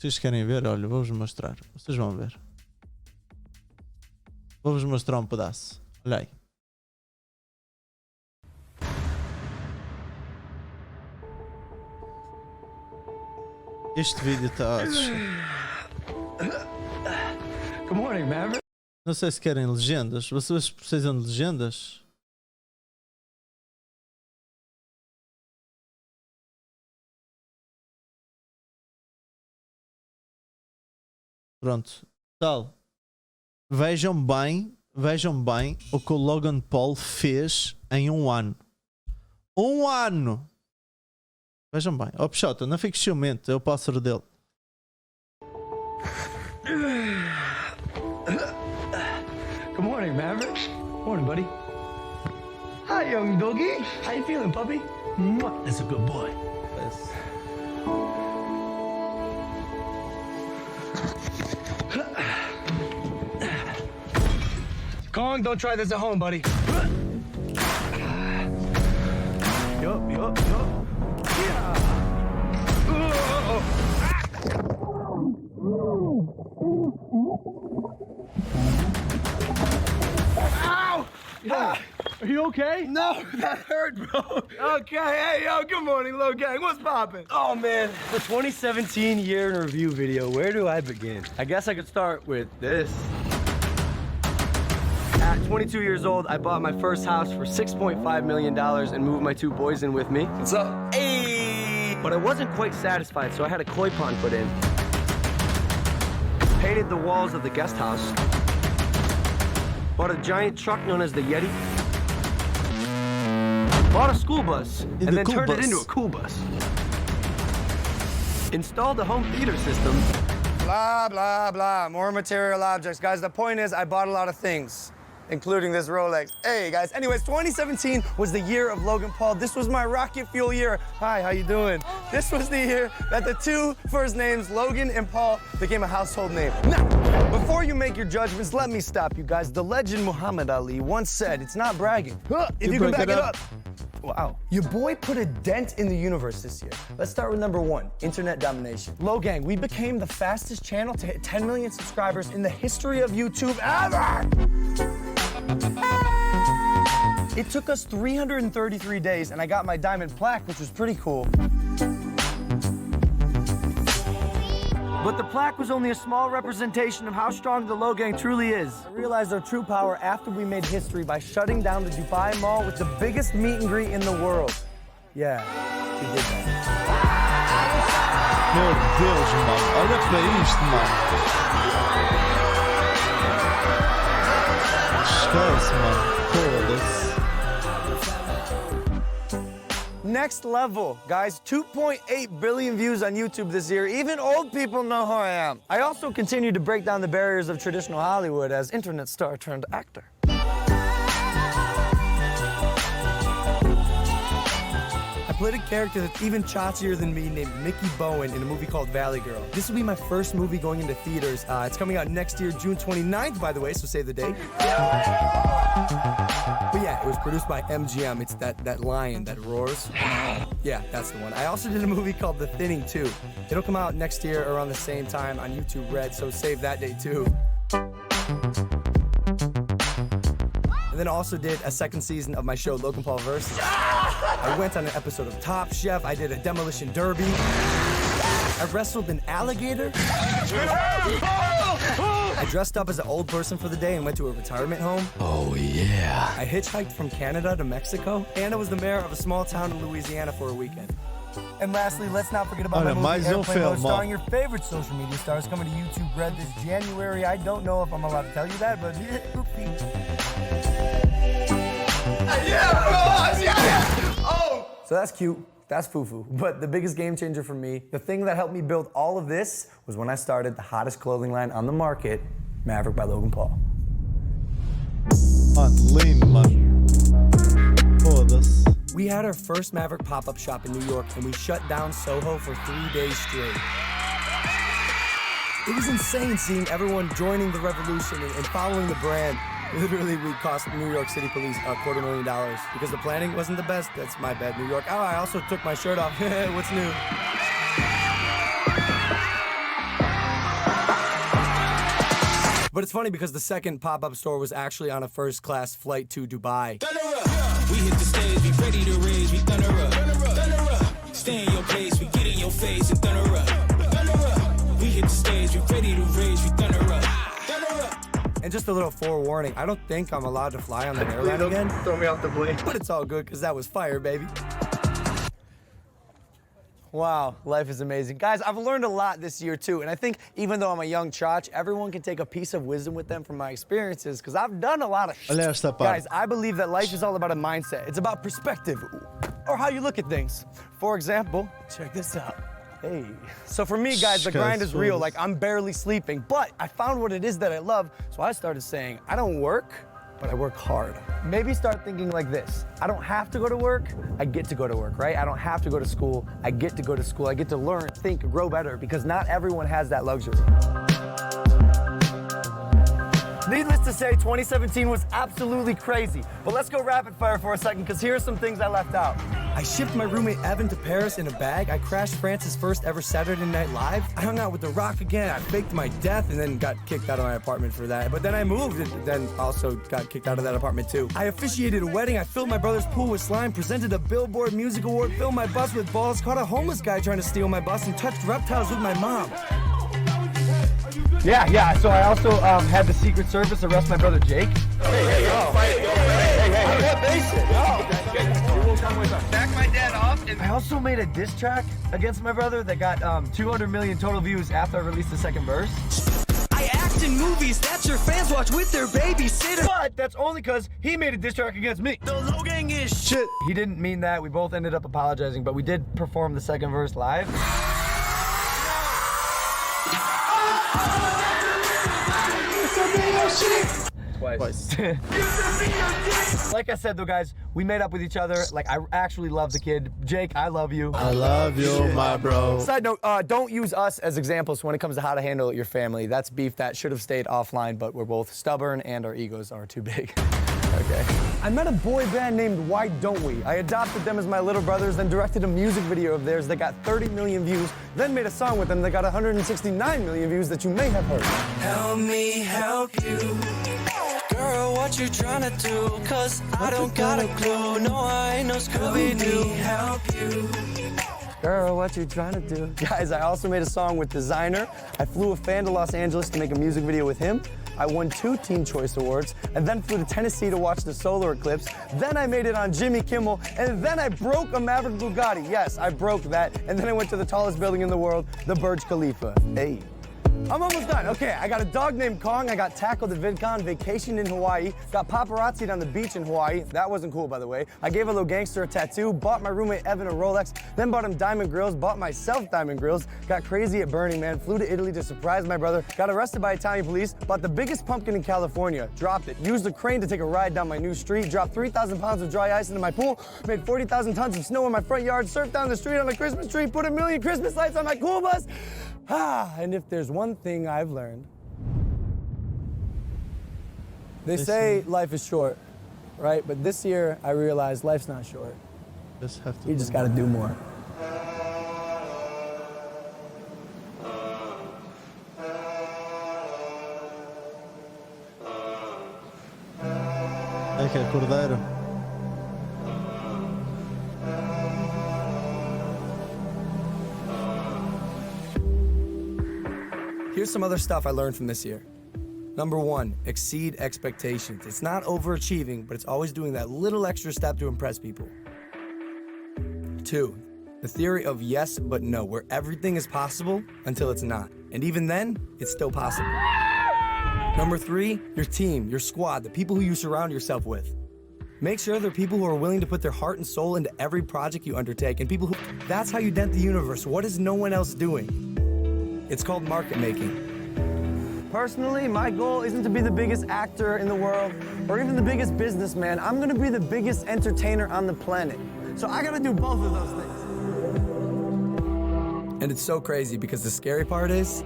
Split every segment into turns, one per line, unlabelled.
Vocês querem ver? Olha, vou-vos mostrar. Vocês vão ver. Vou-vos mostrar um pedaço. Olha aí. Este vídeo está...
Good morning, Maverick.
Não sei se querem legendas. Vocês precisam de legendas? Pronto. Tal. Vejam bem o que o Logan Paul fez em um ano. Um ano! Vejam bem. Ó, Peixota, não fiques ciumento. É o pássaro dele.
Good morning, Maverick. Morning, buddy. Hi, young doggy. How you feeling, puppy? Mwah, that's a good boy.
Yes.
Kong, don't try this at home, buddy. Yup. Yeah. Ow! Are you okay? No, that hurt, bro. Okay, hey, yo, good morning, Logan. What's poppin'? Oh, man, the 2017 year in review video, where do I begin? I guess I could start with this. At 22 years old, I bought my first house for $6.5 million and moved my two boys in with me. What's up? Hey! But I wasn't quite satisfied, so I had a koi pond put in. Painted the walls of the guest house. Bought a giant truck known as the Yeti. Bought a school bus and then turned it into a cool bus. Installed a home theater system. Blah, blah, blah. More material objects. Guys, the point is I bought a lot of things, including this Rolex. Hey, guys. Anyways, 2017 was the year of Logan Paul. This was my rocket fuel year. Hi, how you doing? This was the year that the two first names, Logan and Paul, became a household name. Now, before you make your judgments, let me stop you guys. The legend Muhammad Ali once said, it's not bragging. If you can back it up. Wow. Your boy put a dent in the universe this year. Let's start with number one, internet domination. Logang, we became the fastest channel to hit 10 million subscribers in the history of YouTube ever! It took us 333 days, and I got my diamond plaque, which was pretty cool. But the plaque was only a small representation of how strong the Logang truly is. I realized our true power after we made history by shutting down the Dubai Mall with the biggest meet and greet in the world. Yeah, we did that.
Meu Deus, mano. Olha para isto, mano. Esquece, mano. Foda-se.
Next level, guys. 2.8 billion views on YouTube this year. Even old people know who I am. I also continue to break down the barriers of traditional Hollywood as internet star turned actor. I played a character that's even chottier than me named Mickey Bowen in a movie called Valley Girl. This will be my first movie going into theaters. It's coming out next year, June 29th, by the way, so save the date. But yeah, it was produced by MGM. It's that lion that roars. Yeah, that's the one. I also did a movie called The Thinning too. It'll come out next year around the same time on YouTube Red, so save that date too. And then also did a second season of my show, Logan Paul Versus. I went on an episode of Top Chef. I did a demolition derby. I wrestled an alligator. I dressed up as an old person for the day and went to a retirement home. Oh, yeah. I hitchhiked from Canada to Mexico. And I was the mayor of a small town in Louisiana for a weekend. And lastly, let's not forget about my movie Airplane Mode, starring your favorite social media stars, coming to YouTube Red this January. I don't know if I'm allowed to tell you that, but oopsie. Yeah, bro! Yeah! Oh! So that's cute. That's foo-foo. But the biggest game changer for me, the thing that helped me build all of this, was when I started the hottest clothing line on the market, Maverick by Logan Paul.
Lean, man. Foda-se.
We had our first Maverick pop-up shop in New York, and we shut down Soho for 3 days straight. It was insane seeing everyone joining the revolution and following the brand. Literally, we cost New York City police $250,000 because the planning wasn't the best. That's my bad, New York. Oh, I also took my shirt off. What's new? But it's funny because the second pop-up store was actually on a first-class flight to Dubai.
We hit the stage, we ready to rage, we thunder up. Stay in your place, we get in your face and thunder up. We hit the stage, we ready to rage, we thunder up.
And just a little forewarning, I don't think I'm allowed to fly on the airline again.
Throw me off the plane.
But it's all good, because that was fire, baby. Wow, life is amazing. Guys, I've learned a lot this year, too. And I think even though I'm a young chotch, everyone can take a piece of wisdom with them from my experiences, because I've done a lot of shit.
Olha esta parte.
Guys, I believe that life is all about a mindset. It's about perspective, or how you look at things. For example, check this out. Hey. So for me, guys, the grind is real. Like, I'm barely sleeping, but I found what it is that I love, so I started saying, I don't work, but I work hard. Maybe start thinking like this. I don't have to go to work, I get to go to work, right? I don't have to go to school, I get to go to school. I get to learn, think, grow better, because not everyone has that luxury. Needless to say, 2017 was absolutely crazy. But let's go rapid fire for a second, because here are some things I left out. I shipped my roommate Evan to Paris in a bag. I crashed France's first ever Saturday Night Live. I hung out with The Rock again. I faked my death and then got kicked out of my apartment for that. But then I moved and then also got kicked out of that apartment too. I officiated a wedding. I filled my brother's pool with slime, presented a Billboard Music Award, filled my bus with balls, caught a homeless guy trying to steal my bus, and touched reptiles with my mom. Yeah. So I also had the Secret Service arrest my brother Jake. Hey,
Back my dad off.
I also made a diss track against my brother that got 200 million total views after I released the second verse.
I act in movies that your fans watch with their babysitter.
But that's only because he made a diss track against me.
The Logan is shit.
He didn't mean that. We both ended up apologizing, but we did perform the second verse live.
Twice.
Like I said though, guys, we made up with each other. Like, I actually love the kid. Jake, I love you.
I love you, my bro.
Side note, don't use us as examples when it comes to how to handle your family. That's beef that should have stayed offline, but we're both stubborn and our egos are too big. Okay. I met a boy band named Why Don't We? I adopted them as my little brothers, then directed a music video of theirs that got 30 million views, then made a song with them that got 169 million views that you may have heard.
Help me help you. Girl, what you trying to do? Cause I don't got a clue. No, I ain't no Scooby-Doo. Help you.
Girl, what you trying to do? Guys, I also made a song with Designer. I flew a fan to Los Angeles to make a music video with him. I won 2 Teen Choice Awards, and then flew to Tennessee to watch the solar eclipse. Then I made it on Jimmy Kimmel, and then I broke a Maverick Bugatti. Yes, I broke that, and then I went to the tallest building in the world, the Burj Khalifa. Hey. I'm almost done. Okay, I got a dog named Kong. I got tackled at VidCon, vacationed in Hawaii, got paparazzi'd on the beach in Hawaii. That wasn't cool, by the way. I gave a little gangster a tattoo, bought my roommate Evan a Rolex, then bought him diamond grills, bought myself diamond grills, got crazy at Burning Man, flew to Italy to surprise my brother, got arrested by Italian police, bought the biggest pumpkin in California, dropped it, used a crane to take a ride down my new street, dropped 3,000 pounds of dry ice into my pool, made 40,000 tons of snow in my front yard, surfed down the street on a Christmas tree, put 1 million Christmas lights on my cool bus. And if there's one thing I've learned, they say life is short, right? But this year I realized life's not short. You just gotta do more.
É que é cordeiro.
Here's some other stuff I learned from this year. Number 1, exceed expectations. It's not overachieving, but it's always doing that little extra step to impress people. 2, the theory of yes but no, where everything is possible until it's not. And even then, it's still possible. Number 3, your team, your squad, the people who you surround yourself with. Make sure they're people who are willing to put their heart and soul into every project you undertake, and people who, that's how you dent the universe. What is no one else doing? It's called market making. Personally, my goal isn't to be the biggest actor in the world or even the biggest businessman. I'm gonna be the biggest entertainer on the planet. So I gotta do both of those things. And it's so crazy because the scary part is,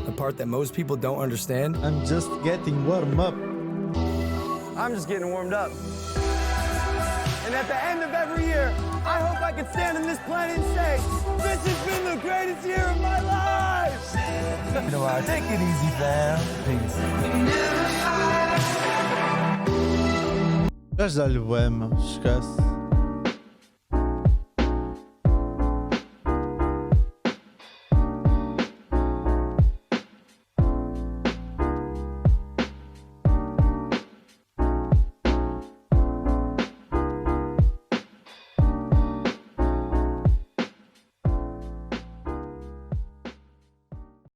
the part that most people don't understand.
I'm just getting warm up.
I'm just getting warmed up. And at the end of every year, I hope I can stand on this planet and say, this has been the greatest year of my life.
You know what? Take it easy, fam. Peace.
Gajo dá-lhe bué, meu. Esquece.